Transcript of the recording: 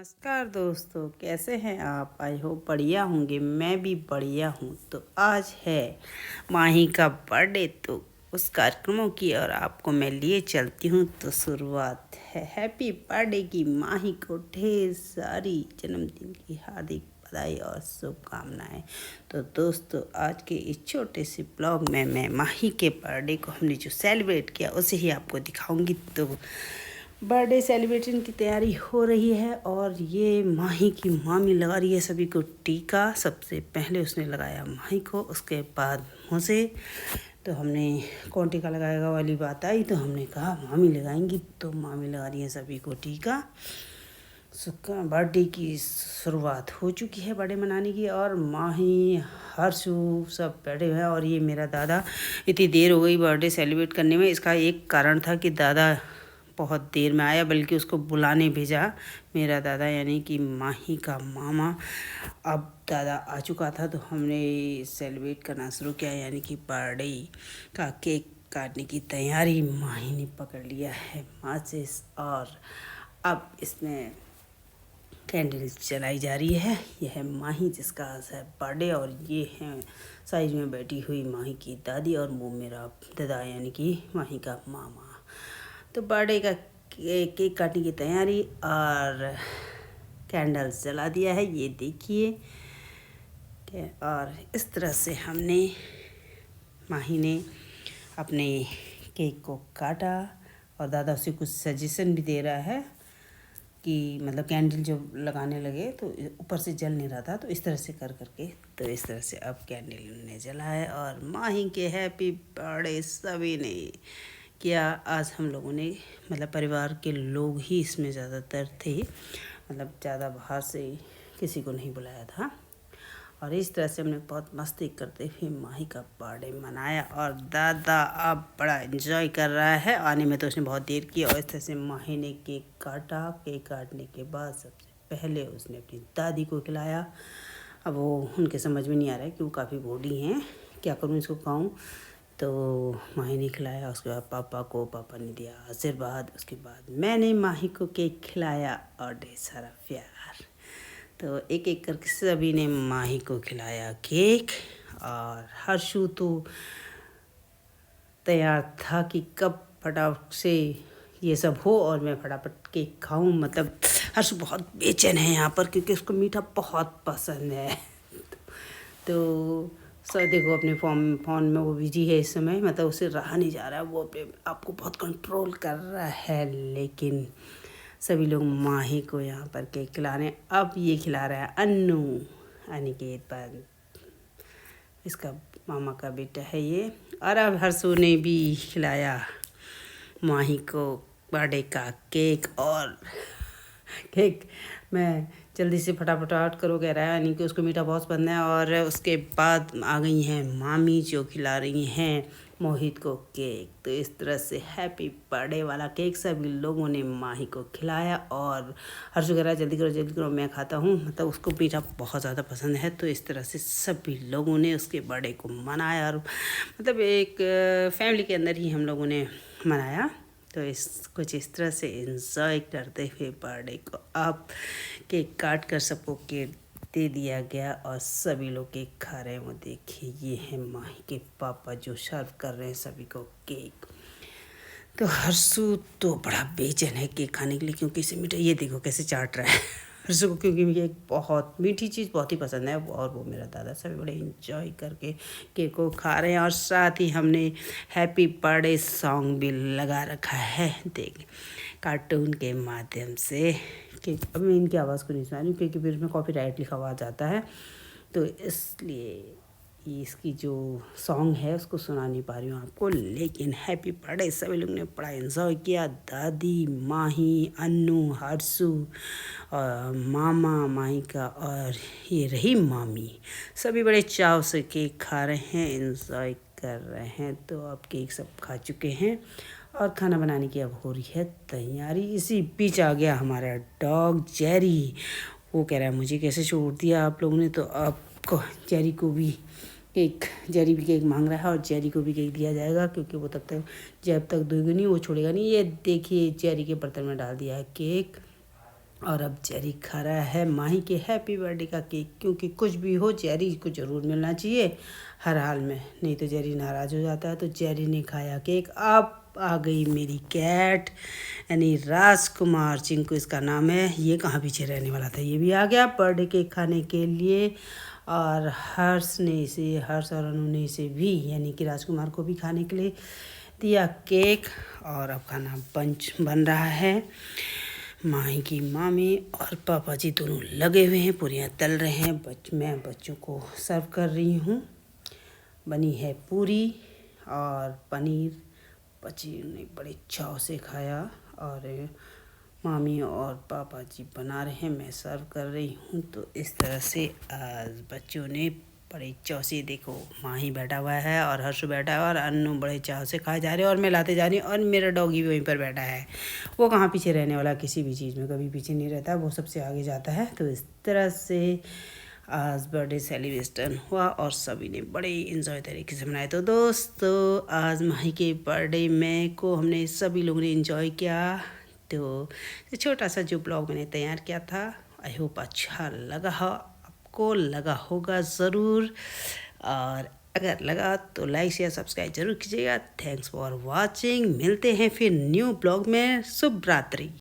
नमस्कार दोस्तों, कैसे हैं आप? आई होप बढ़िया होंगे। मैं भी बढ़िया हूँ। तो आज है माही का बर्थडे, तो उस कार्यक्रमों की और आपको मैं लिए चलती हूँ। तो शुरुआत है हैप्पी बर्थडे की। माही को ढेर सारी जन्मदिन की हार्दिक बधाई और शुभकामनाएं। तो दोस्तों, आज के इस छोटे से ब्लॉग में मैं माही के बर्थडे को हमने जो सेलिब्रेट किया उसे ही आपको दिखाऊंगी। तो बर्थडे सेलिब्रेशन की तैयारी हो रही है और ये माही की मामी लगा रही है सभी को टीका। सबसे पहले उसने लगाया माही को, उसके बाद मुझे। तो हमने कौन टीका लगाएगा वाली बात आई तो हमने कहा मामी लगाएंगी, तो मामी लगा रही है सभी को टीका। बर्थडे की शुरुआत हो चुकी है बर्थडे मनाने की, और माही हर्षू सब बैठे हुए हैं। और ये मेरा दादा, इतनी देर हो गई बर्थडे सेलिब्रेट करने में। इसका एक कारण था कि दादा बहुत देर में आया, बल्कि उसको बुलाने भेजा मेरा दादा यानी कि माही का मामा। अब दादा आ चुका था तो हमने सेलिब्रेट करना शुरू किया, यानी कि बर्थडे का केक काटने की तैयारी माही ने पकड़ लिया है माचिस। और अब इसमें कैंडल्स जलाई जा रही है। यह है माही जिसका आज है बर्थडे, और ये है साइड में बैठी हुई माही की दादी, और वो मेरा दादा यानी कि माही का मामा। तो बर्थडे का केक काटने की तैयारी और कैंडल्स जला दिया है, ये देखिए। और इस तरह से हमने माही ने अपने केक को काटा, और दादा उसे कुछ सजेशन भी दे रहा है कि मतलब कैंडल जब लगाने लगे तो ऊपर से जल नहीं रहा था, तो इस तरह से कर करके, तो इस तरह से अब कैंडल ने जला है। और माही के हैप्पी बर्थडे सभी ने किया। आज हम लोगों ने मतलब परिवार के लोग ही इसमें ज़्यादातर थे, मतलब ज़्यादा बाहर से किसी को नहीं बुलाया था। और इस तरह से हमने बहुत मस्ती करते हुए माही का बर्थडे मनाया। और दादा अब बड़ा एंजॉय कर रहा है, आने में तो उसने बहुत देर की। और इस तरह से माही ने केक काटा। केक काटने के बाद सबसे पहले उसने अपनी दादी को खिलाया। अब वो उनके समझ में नहीं आ रहा है कि वो काफ़ी बूढ़ी हैं, क्या करूँ इसको खाऊँ। तो माही ने खिलाया, उसके बाद पापा को, पापा ने दिया आशीर्वाद। उसके बाद मैंने माही को केक खिलाया और ढेर सारा प्यार। तो एक एक करके सभी ने माही को खिलाया केक। और हर्षू तो तैयार था कि कब फटाफट से ये सब हो और मैं फटाफट केक खाऊं। मतलब हर्षू बहुत बेचैन है यहाँ पर, क्योंकि उसको मीठा बहुत पसंद है। तो सर देखो अपने फ़ोन में वो बिजी है इस समय, मतलब उसे रहा नहीं जा रहा है, वो अपने आपको बहुत कंट्रोल कर रहा है। लेकिन सभी लोग माही को यहाँ पर केक खिला रहे हैं। अब ये खिला रहा है अन्नू, अनिकेत पर, इसका मामा का बेटा है ये। और अब हर्षू ने भी खिलाया माही को बर्थडे का केक। और केक मैं जल्दी से फटाफट करो कह रहा है, यानी कि उसको मीठा बहुत पसंद है। और उसके बाद आ गई हैं मामी जो खिला रही हैं मोहित को केक। तो इस तरह से हैप्पी बर्थडे वाला केक सभी लोगों ने माही को खिलाया। और हर्षु कह रहा है जल्दी करो मैं खाता हूँ, मतलब उसको मीठा बहुत ज़्यादा पसंद है। तो इस तरह से सभी लोगों ने उसके बर्थडे को मनाया, और मतलब एक फैमिली के अंदर ही हम लोगों ने मनाया। तो कुछ इस तरह से एंजॉय करते हुए बर्थडे को अब केक काट कर सबको केक दे दिया गया, और सभी लोग केक खा रहे हैं। वो देखिए, ये है माही के पापा जो सर्व कर रहे हैं सभी को केक। तो हर्षु तो बड़ा बेचैन है केक खाने के लिए, क्योंकि इसे मीठा, ये देखो कैसे चाट रहा है। हर्षु को क्योंकि ये बहुत मीठी चीज़ बहुत ही पसंद है, और वो मेरा दादा सभी बड़े इंजॉय करके केक को खा रहे हैं। और साथ ही हमने हैप्पी बर्थडे सॉन्ग भी लगा रखा है, देख कार्टून के माध्यम से। कि अब मैं इनकी आवाज़ को नहीं सुना रही हूँ, क्योंकि फिर इसमें कॉपीराइट लिखा हुआ जाता है, तो इसलिए इसकी जो सॉन्ग है उसको सुना नहीं पा रही हूँ आपको। लेकिन हैप्पी बर्थडे सभी लोग ने बड़ा एंजॉय किया। दादी, माही, अन्नू, हर्षु और मामा माही का, और ये रही मामी, सभी बड़े चाव से केक खा रहे हैं, एंजॉय कर रहे हैं। तो अब केक सब खा चुके हैं और खाना बनाने की अब हो रही है तैयारी। इसी बीच आ गया हमारा डॉग जेरी। वो कह रहा है मुझे कैसे छोड़ दिया आप लोगों ने, तो आपको जेरी को भी केक, जेरी भी केक मांग रहा है, और जेरी को भी केक दिया जाएगा, क्योंकि वो तब तक जब तक देगा नहीं वो छोड़ेगा नहीं। ये देखिए जेरी के बर्तन में डाल दिया है केक, और अब जेरी खा रहा है माही के हैप्पी बर्थडे का केक, क्योंकि कुछ भी हो जेरी को ज़रूर मिलना चाहिए हर हाल में, नहीं तो जेरी नाराज़ हो जाता है। तो जेरी ने खाया केक। अब आ गई मेरी कैट यानी राजकुमार चिंकू इसका नाम है। ये कहाँ पीछे रहने वाला था, ये भी आ गया बर्थडे केक खाने के लिए। और हर्ष और अनु ने इसे भी यानी कि राजकुमार को भी खाने के लिए दिया केक। और अब खाना बन रहा है। माही की मामी और पापा जी दोनों लगे हुए हैं, पूरियाँ तल रहे हैं। मैं बच्चों को सर्व कर रही हूँ। बनी है पूरी और पनीर। बच्चे ने बड़े चाव से खाया और मामी और पापा जी बना रहे हैं, मैं सर्व कर रही हूँ। तो इस तरह से आज बच्चों ने बड़े चाव से, देखो माही बैठा हुआ है और हर्ष बैठा है और अन्नू बड़े चाव से खाए जा रहे हैं और मैं लाते जा रही हूँ। और मेरा डॉगी भी वहीं पर बैठा है। वो कहाँ पीछे रहने वाला, किसी भी चीज़ में कभी पीछे नहीं रहता, वो सबसे आगे जाता है। तो इस तरह से आज बर्थडे सेलिब्रेशन हुआ और सभी ने बड़े इंजॉय तरीके से मनाया। तो दोस्तों आज माही के बर्थडे में को हमने सभी लोगों ने इंजॉय किया। तो छोटा सा जो ब्लॉग मैंने तैयार किया था, आई होप अच्छा लगा हो, आपको लगा होगा ज़रूर। और अगर लगा तो लाइक शेयर सब्सक्राइब जरूर कीजिएगा। Thanks for watching. मिलते हैं फिर न्यू ब्लॉग में। शुभ रात्रि।